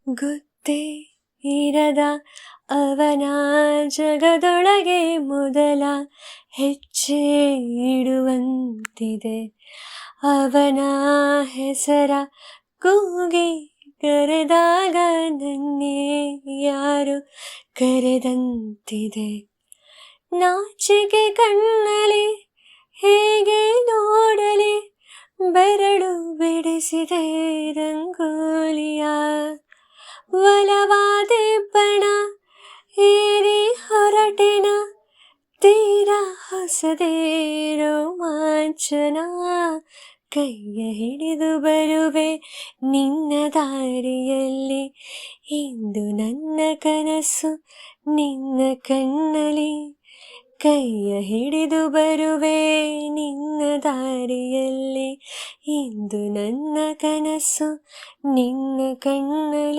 ಗೊತ್ತೇ ಇರದ ಅವನ ಜಗದೊಳಗೆ ಮೊದಲ ಹೆಜ್ಜೆ ಇಡುವಂತಿದೆ. ಅವನ ಹೆಸರ ಕೂಗಿ ಕರೆದಾಗ ನನ್ನೇ ಯಾರು ಕರೆದಂತಿದೆ. ನಾಚಿಕೆ ಕಣ್ಣಲ್ಲಿ ಹೇಗೆ ನೋಡಲಿ, ಬೆರಳು ಬಿಡಿಸಿದೆ ರಂಗೋಲಿಯ. ಒಲವಾದೆ ಬಣ ಏರಿ ಹೊರಟೆನ, ತೀರ ಹೊಸದೇ ರೋಮಾಂಚನ. ಕೈಯ ಹಿಡಿದು ಬರುವೆ ನಿನ್ನ ದಾರಿಯಲ್ಲಿ, ಇಂದು ನನ್ನ ಕನಸು ನಿನ್ನ ಕಣ್ಣಲ್ಲಿ. ಕೈಯ ಹಿಡಿದು ಬರುವೆ ನಿನ್ನ ದಾರಿಯಲ್ಲಿ, ಇಂದು ನನ್ನ ಕನಸು ನಿನ್ನ ಕಣ್ಣಲ್ಲಿ.